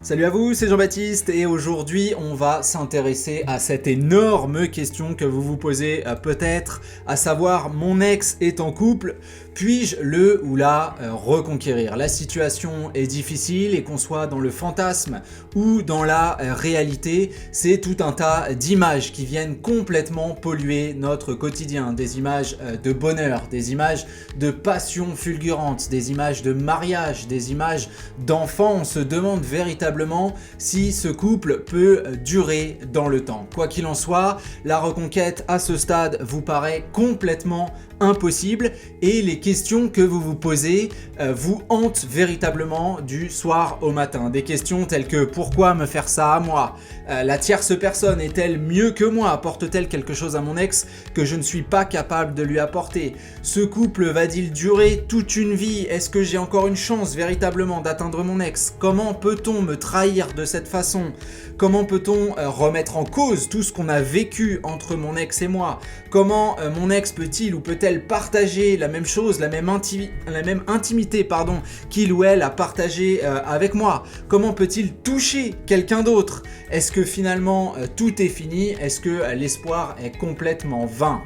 Salut à vous, c'est Jean-Baptiste et aujourd'hui on va s'intéresser à cette énorme question que vous vous posez peut-être, à savoir mon ex est en couple, puis-je le ou la reconquérir? La situation est difficile et qu'on soit dans le fantasme ou dans la réalité, c'est tout un tas d'images qui viennent complètement polluer notre quotidien, des images de bonheur, des images de passion fulgurante, des images de mariage, des images d'enfants. On se demande véritablement si ce couple peut durer dans le temps. Quoi qu'il en soit, la reconquête à ce stade vous paraît complètement impossible et les questions que vous vous posez vous hantent véritablement du soir au matin. Des questions telles que pourquoi me faire ça à moi? La tierce personne est-elle mieux que moi? Apporte-t-elle quelque chose à mon ex que je ne suis pas capable de lui apporter? Ce couple va-t-il durer toute une vie? Est-ce que j'ai encore une chance véritablement d'atteindre mon ex? Comment peut-on me trahir de cette façon? Comment peut-on remettre en cause tout ce qu'on a vécu entre mon ex et moi? Comment mon ex peut-il ou peut-elle partager la même chose, la même intimité qu'il ou elle a partagé avec moi? Comment peut-il toucher quelqu'un d'autre? Est-ce que finalement tout est fini? Est-ce que l'espoir est complètement vain?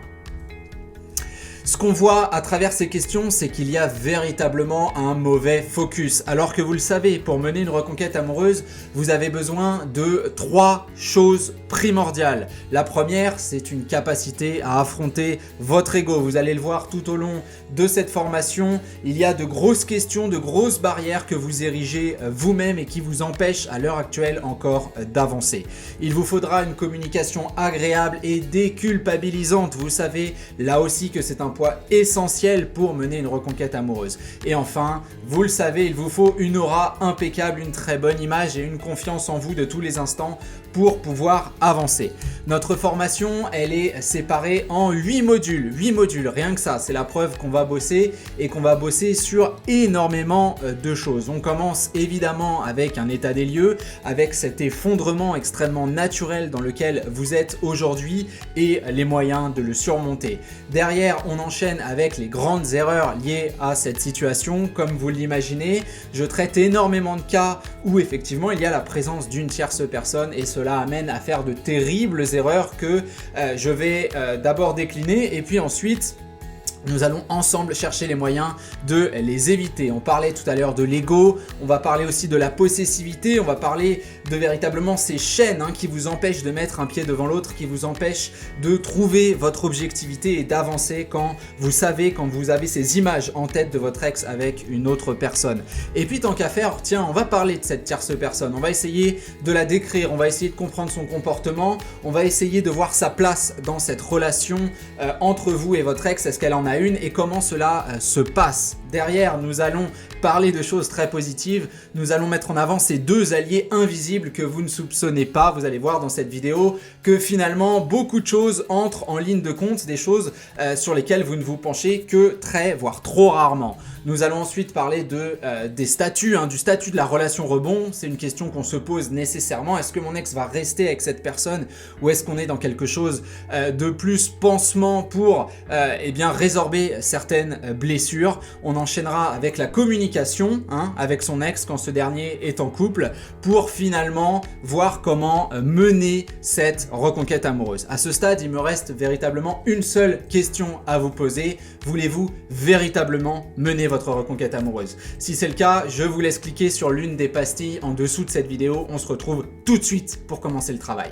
Ce qu'on voit à travers ces questions, c'est qu'il y a véritablement un mauvais focus. Alors que vous le savez, pour mener une reconquête amoureuse, vous avez besoin de 3 choses primordiales. La première, c'est une capacité à affronter votre ego. Vous allez le voir tout au long de cette formation. Il y a de grosses questions, de grosses barrières que vous érigez vous-même et qui vous empêchent à l'heure actuelle encore d'avancer. Il vous faudra une communication agréable et déculpabilisante. Vous savez là aussi que c'est un poids essentiel pour mener une reconquête amoureuse. Et enfin, vous le savez, il vous faut une aura impeccable, une très bonne image et une confiance en vous de tous les instants pour pouvoir avancer. Notre formation, elle est séparée en 8 modules. 8 modules, rien que ça, c'est la preuve qu'on va bosser et qu'on va bosser sur énormément de choses. On commence évidemment avec un état des lieux, avec cet effondrement extrêmement naturel dans lequel vous êtes aujourd'hui et les moyens de le surmonter. Derrière, on enchaîne avec les grandes erreurs liées à cette situation. Comme vous l'imaginez, je traite énormément de cas où effectivement il y a la présence d'une tierce personne et cela amène à faire de terribles erreurs que je vais d'abord décliner et puis ensuite nous allons ensemble chercher les moyens de les éviter. On parlait tout à l'heure de l'ego, on va parler aussi de la possessivité, on va parler de véritablement ces chaînes qui vous empêchent de mettre un pied devant l'autre, qui vous empêchent de trouver votre objectivité et d'avancer quand vous savez, quand vous avez ces images en tête de votre ex avec une autre personne. Et puis tant qu'à faire, tiens, on va parler de cette tierce personne, on va essayer de la décrire, on va essayer de comprendre son comportement, on va essayer de voir sa place dans cette relation entre vous et votre ex, est-ce qu'elle en a une et comment cela se passe. Derrière, nous allons parler de choses très positives. Nous allons mettre en avant ces 2 alliés invisibles que vous ne soupçonnez pas. Vous allez voir dans cette vidéo que finalement beaucoup de choses entrent en ligne de compte, des choses sur lesquelles vous ne vous penchez que très, voire trop rarement. Nous allons ensuite parler des statuts, du statut de la relation rebond. C'est une question qu'on se pose nécessairement. Est-ce que mon ex va rester avec cette personne ou est-ce qu'on est dans quelque chose de plus pansement pour résorber certaines blessures? On enchaînera avec la communication avec son ex quand ce dernier est en couple pour finalement voir comment mener cette reconquête amoureuse. À ce stade, il me reste véritablement une seule question à vous poser. Voulez-vous véritablement mener votre reconquête amoureuse? Si c'est le cas, je vous laisse cliquer sur l'une des pastilles en dessous de cette vidéo. On se retrouve tout de suite pour commencer le travail.